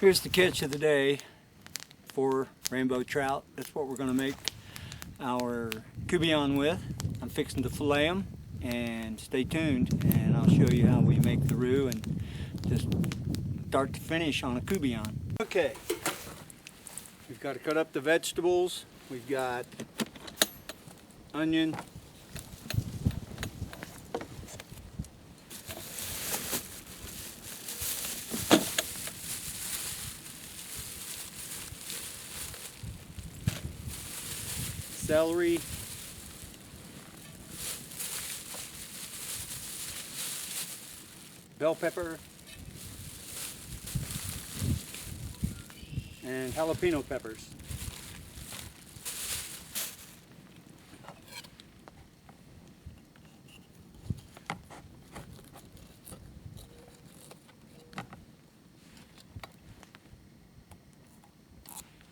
Here's the catch of the day for rainbow trout. That's what we're going to make our Coubion with. I'm fixing to fillet them, and stay tuned and I'll show you how we make the roux and just start to finish on a Coubion. Okay, we've got to cut up the vegetables. We've got onion, celery, bell pepper, and jalapeno peppers.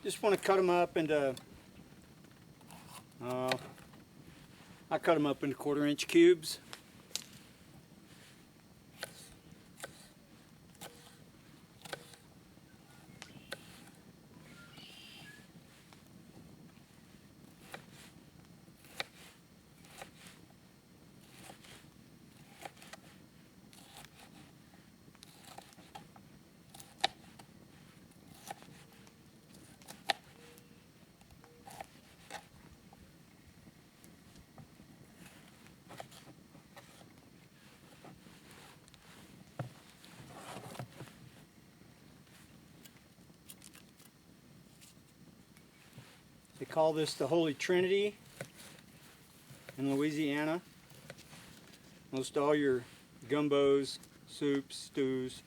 Just want to cut them up into I cut them up into 1/4 inch cubes. They call this the Holy Trinity in Louisiana. Most all your gumbos, soups, stews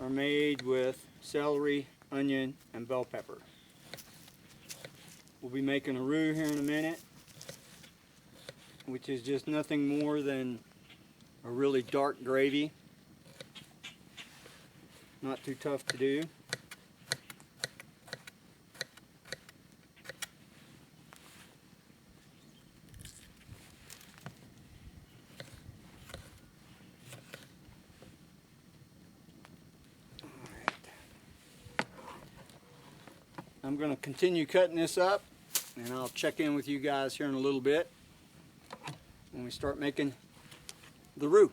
are made with celery, onion, and bell pepper. We'll be making a roux here in a minute, which is just nothing more than a really dark gravy. Not too tough to do. I'm going to continue cutting this up, and I'll check in with you guys here in a little bit when we start making the roux.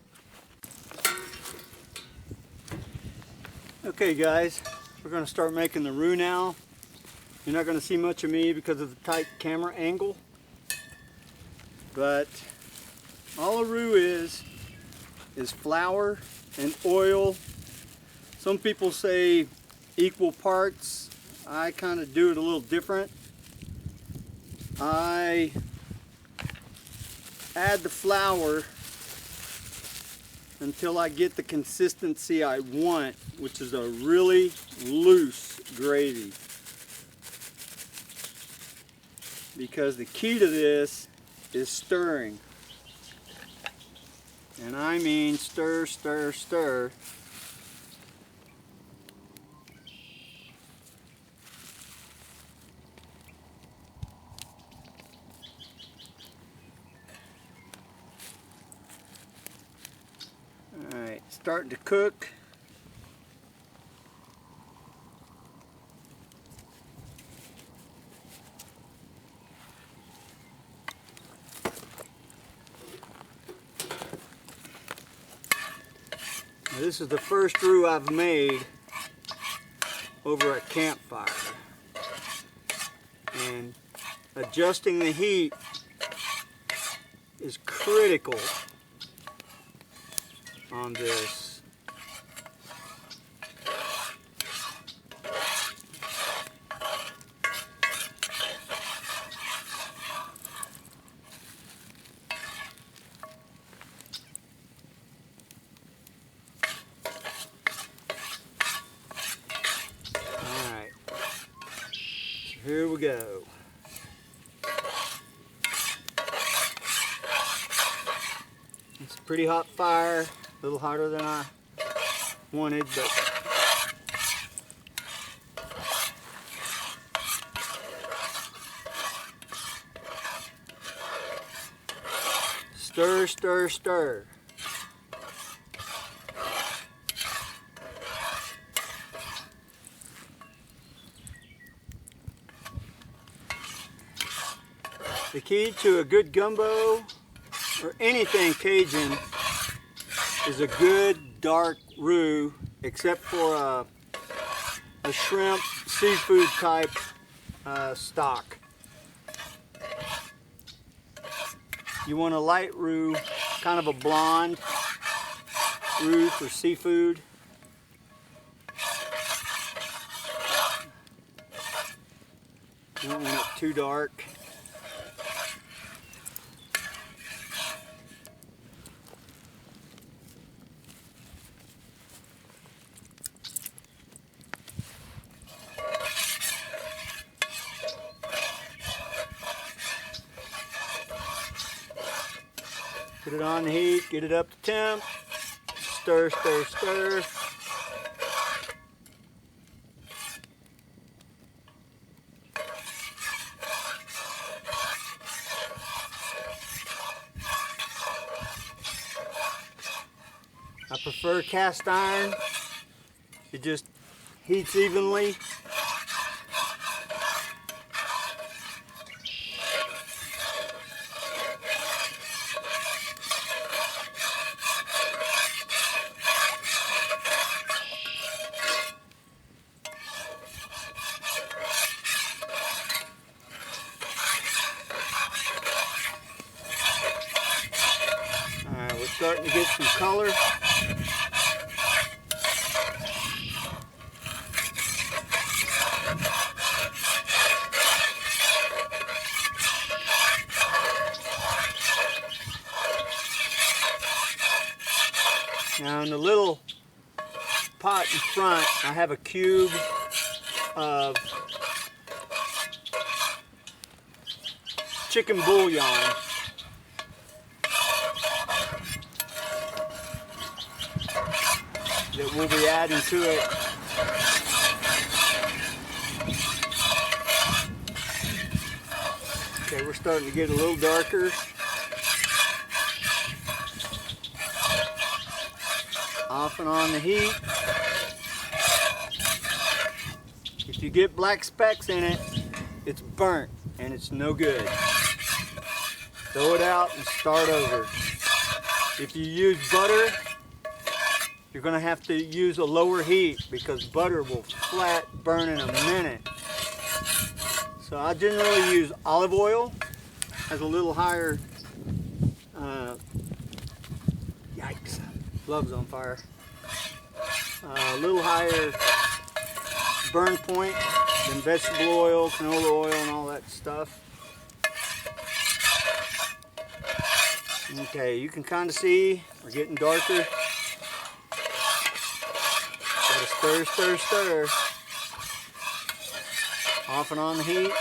Okay guys, we're going to start making the roux now. You're not going to see much of me because of the tight camera angle, but all a roux is flour and oil. Some people say equal parts. I kind of do it a little different. I add the flour until I get the consistency I want, which is a really loose gravy. Because the key to this is stirring. And I mean stir, stir, stir. Alright, starting to cook. Now, this is the first roux I've made over a campfire. And adjusting the heat is critical on this. All right, so here we go. It's a pretty hot fire. A little hotter than I wanted, but stir, stir, stir. The key to a good gumbo or anything Cajun is a good dark roux, except for a shrimp seafood type stock. You want a light roux, kind of a blonde roux for seafood. You don't want it too dark. Put it on the heat, get it up to temp, stir, stir, stir. I prefer cast iron. It just heats evenly. Alright, we're starting to get some color. Now in the little pot in front, I have a cube of chicken bouillon. That we'll be adding to it. Okay, we're starting to get a little darker. Off and on the heat. If you get black specks in it, it's burnt and it's no good. Throw it out and start over. If you use butter, you're going to have to use a lower heat because butter will flat burn in a minute. So I generally use olive oil, has a little higher, yikes, gloves on fire, a little higher burn point than vegetable oil, canola oil, and all that stuff. Okay, you can kind of see we're getting darker. Gotta stir, stir, stir. Off and on the heat.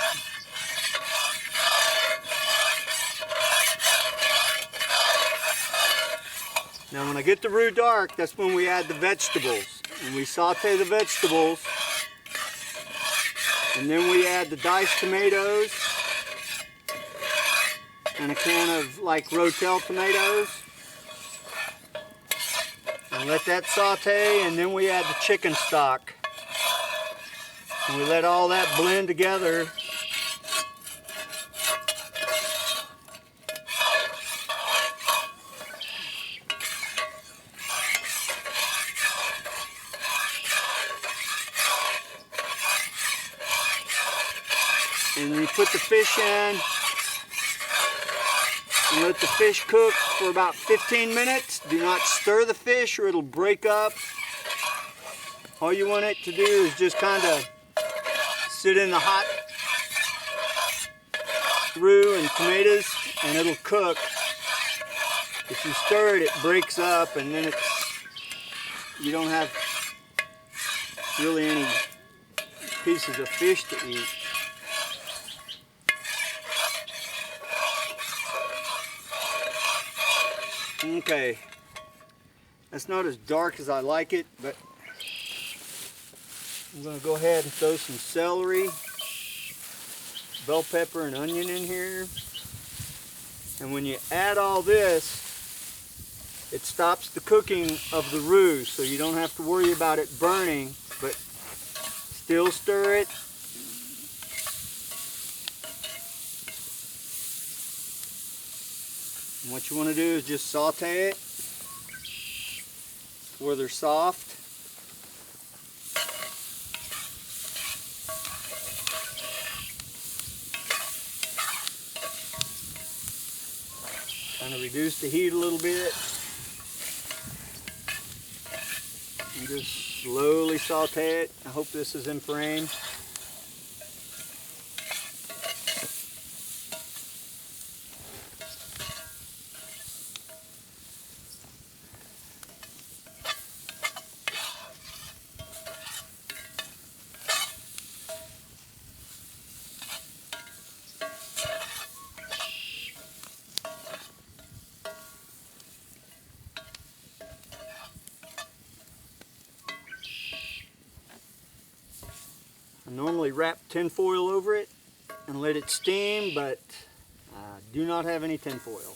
Now when I get the roux dark, that's when we add the vegetables. And we saute the vegetables. And then we add the diced tomatoes. And a can of like Rotel tomatoes. And let that saute, and then we add the chicken stock. And we let all that blend together. And you put the fish in and let the fish cook for about 15 minutes. Do not stir the fish or it'll break up. All you want it to do is just kind of sit in the hot roux and tomatoes and it'll cook. If you stir it, it breaks up and then you don't have really any pieces of fish to eat. Okay, that's not as dark as I like it, but I'm going to go ahead and throw some celery, bell pepper, and onion in here. And when you add all this, it stops the cooking of the roux, so you don't have to worry about it burning, but still stir it. And what you want to do is just saute it to where they're soft. Kind of reduce the heat a little bit. And just slowly saute it. I hope this is in frame. I normally wrap tin foil over it and let it steam, but I do not have any tin foil.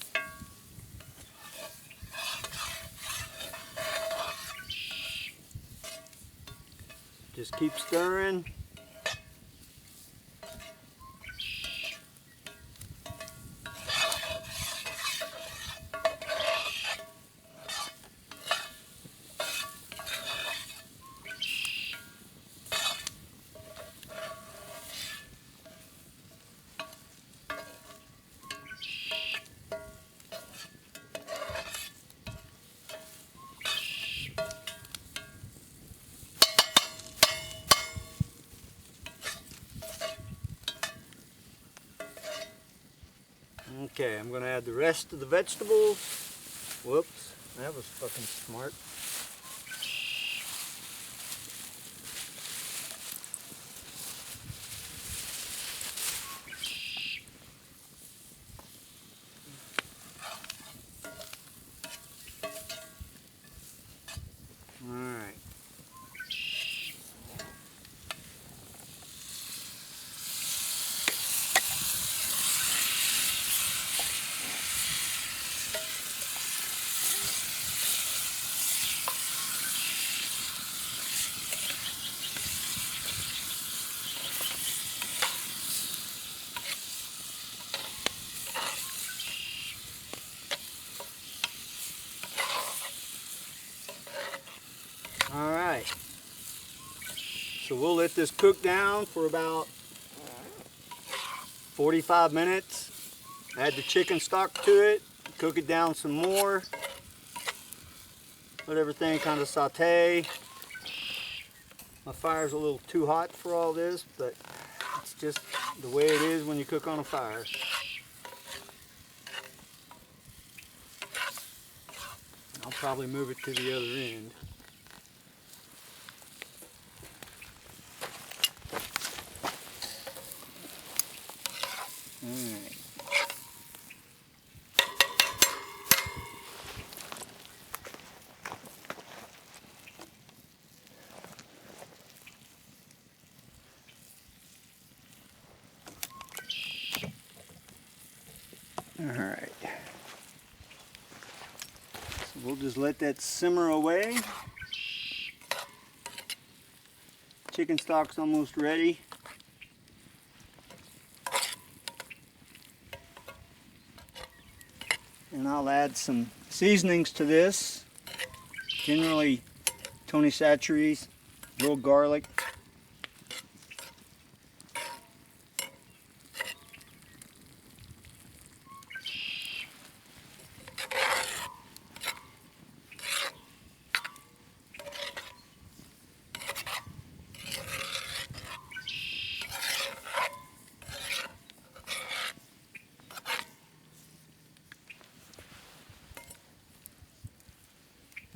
Just keep stirring. Okay, I'm going to add the rest of the vegetables. Whoops, that was fucking smart. Alright. Alright, so we'll let this cook down for about 45 minutes. Add the chicken stock to it, cook it down some more. Let everything kind of saute. My fire's a little too hot for all this, but it's just the way it is when you cook on a fire. I'll probably move it to the other end. Alright. Alright. So we'll just let that simmer away. Chicken stock's almost ready. And I'll add some seasonings to this. Generally Tony Chachere's, a little garlic.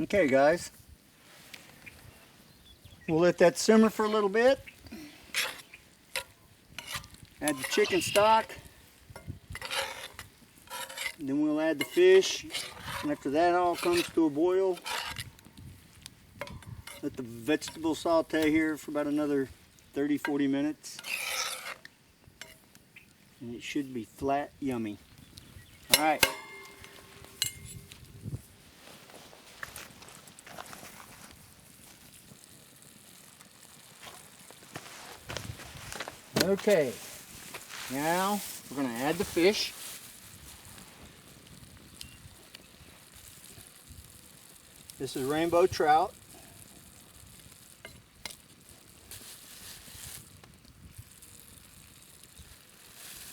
Okay guys, we'll let that simmer for a little bit. Add the chicken stock. Then we'll add the fish. And after that all comes to a boil, let the vegetables saute here for about another 30-40 minutes. And it should be flat yummy. Alright. Okay, now we're going to add the fish. This is rainbow trout.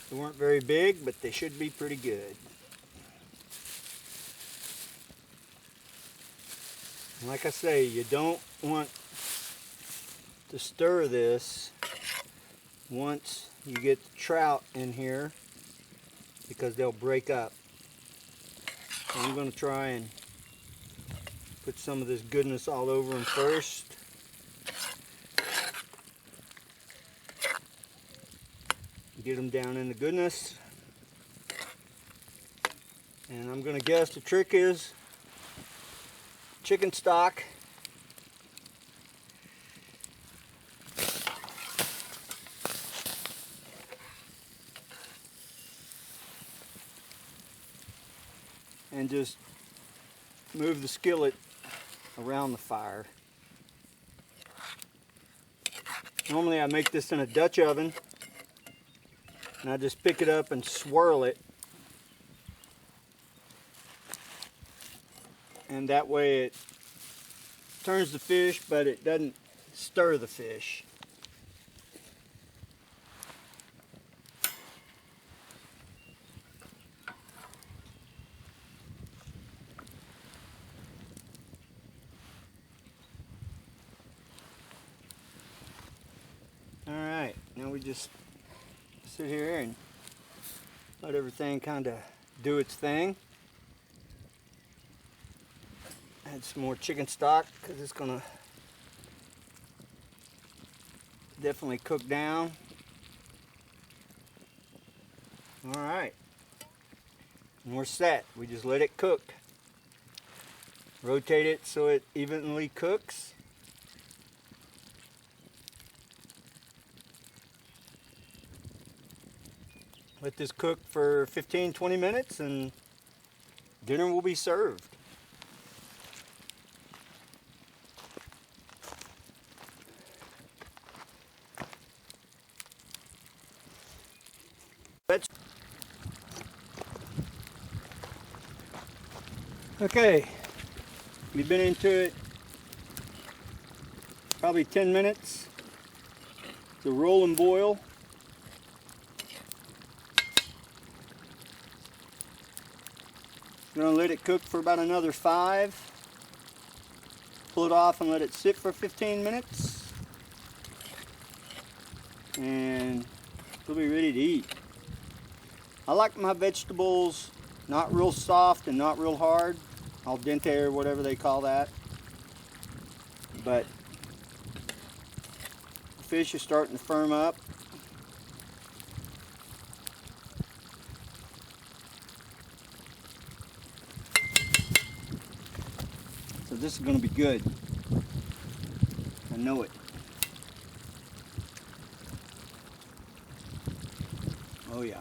They weren't very big, but they should be pretty good. And like I say, you don't want to stir this once you get the trout in here because they'll break up. So I'm going to try and put some of this goodness all over them first. Get them down in the goodness. And I'm going to guess the trick is chicken stock. And just move the skillet around the fire. Normally I make this in a Dutch oven, and I just pick it up and swirl it, and that way it turns the fish, but it doesn't stir the fish. Alright, now we just sit here and let everything kind of do its thing. Add some more chicken stock because it's going to definitely cook down. Alright, and we're set. We just let it cook. Rotate it so it evenly cooks. Let this cook for 15-20 minutes and dinner will be served. Okay, we've been into it probably 10 minutes. It's a roll and boil. I'm going to let it cook for about another 5. Pull it off and let it sit for 15 minutes. And we'll be ready to eat. I like my vegetables not real soft and not real hard. Al dente or whatever they call that. But the fish is starting to firm up. So this is going to be good. I know it. Oh yeah.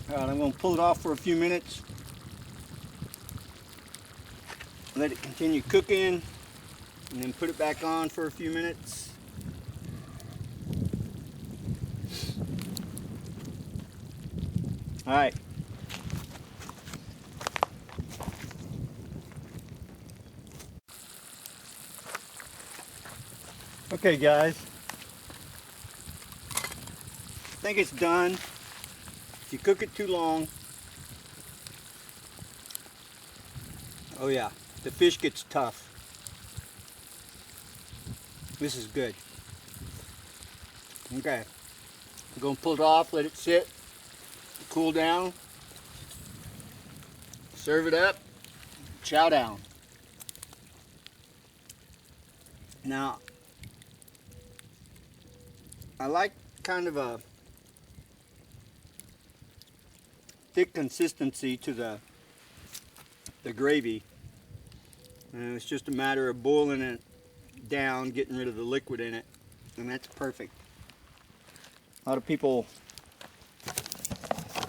Alright, I'm going to pull it off for a few minutes. Let it continue cooking. And then put it back on for a few minutes. Alright. Okay guys. I think it's done. If you cook it too long, oh yeah, the fish gets tough. This is good. Okay. I'm going to pull it off, let it sit, cool down, serve it up, chow down. Now, I like kind of a thick consistency to the gravy, and it's just a matter of boiling it down, getting rid of the liquid in it, and that's perfect. A lot of people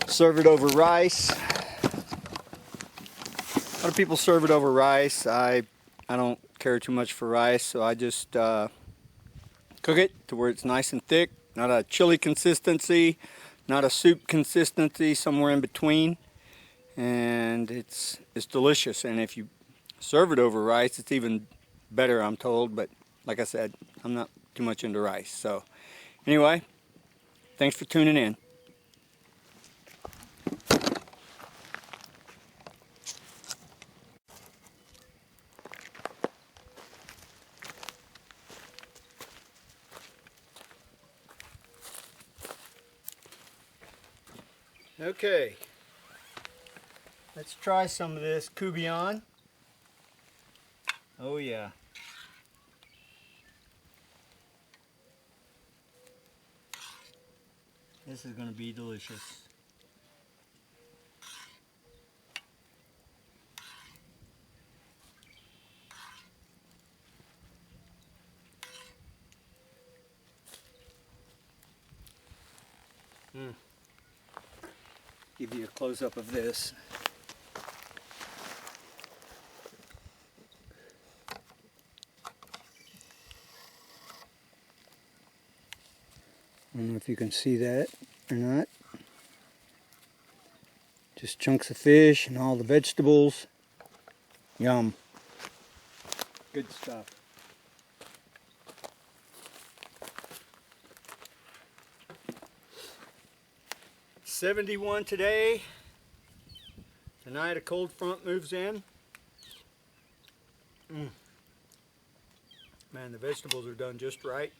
serve it over rice. I don't care too much for rice, so I just cook it to where it's nice and thick, not a chili consistency, not a soup consistency, somewhere in between, and it's delicious. And if you serve it over rice, it's even better, I'm told. But like I said, I'm not too much into rice. So anyway, thanks for tuning in. Okay, let's try some of this Coubion. Oh yeah. This is going to be delicious. Give you a close-up of this. I don't know if you can see that or not. Just chunks of fish and all the vegetables. Yum. Good stuff. '71 today. Tonight a cold front moves in. Man, the vegetables are done just right.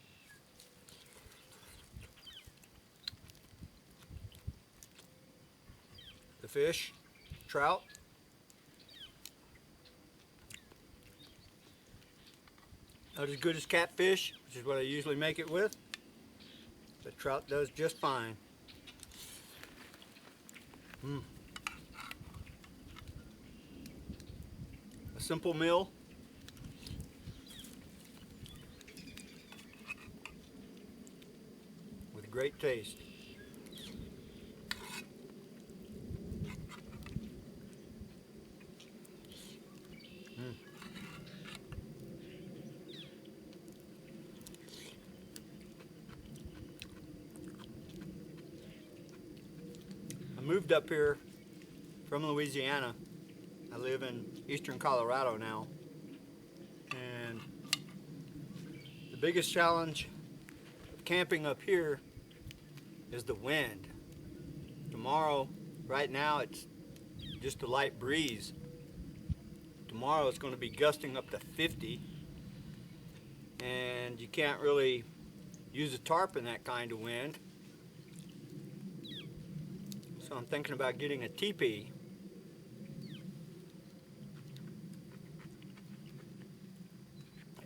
The fish, trout. Not as good as catfish, which is what I usually make it with. But trout does just fine. A simple meal. With great taste. I moved up here from Louisiana. I live in eastern Colorado now. And the biggest challenge of camping up here is the wind. Tomorrow, right now, it's just a light breeze. Tomorrow it's going to be gusting up to 50. And you can't really use a tarp in that kind of wind. So I'm thinking about getting a teepee.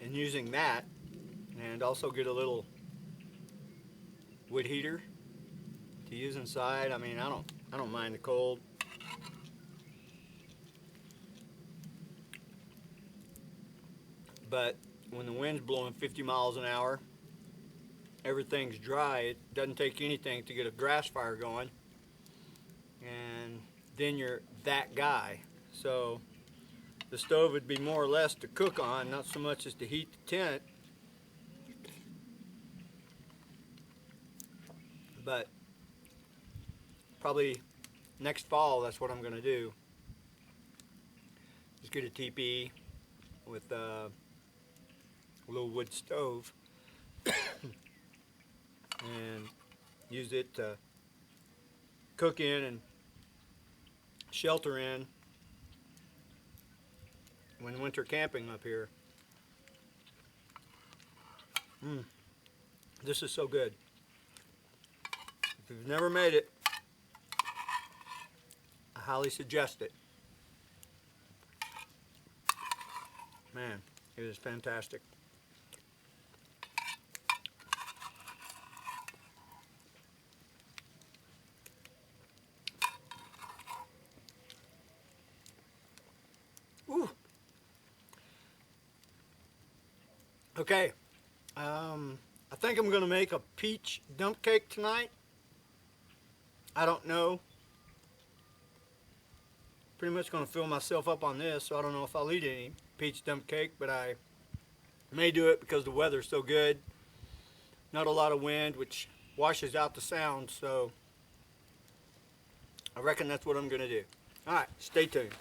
And using that, and also get a little wood heater to use inside. I mean, I don't mind the cold. But when the wind's blowing 50 miles an hour, everything's dry. It doesn't take anything to get a grass fire going. And then you're that guy. So the stove would be more or less to cook on, not so much as to heat the tent. But probably next fall, that's what I'm going to do. Just get a teepee with a little wood stove and use it to cook in and shelter in when winter camping up here. This is so good. If you've never made it, I highly suggest it. Man, it is fantastic. Ooh. Okay, I think I'm going to make a peach dump cake tonight. I don't know. Pretty much going to fill myself up on this, so I don't know if I'll eat any peach dump cake, but I may do it because the weather's so good. Not a lot of wind, which washes out the sound, so I reckon that's what I'm gonna do. All right, stay tuned.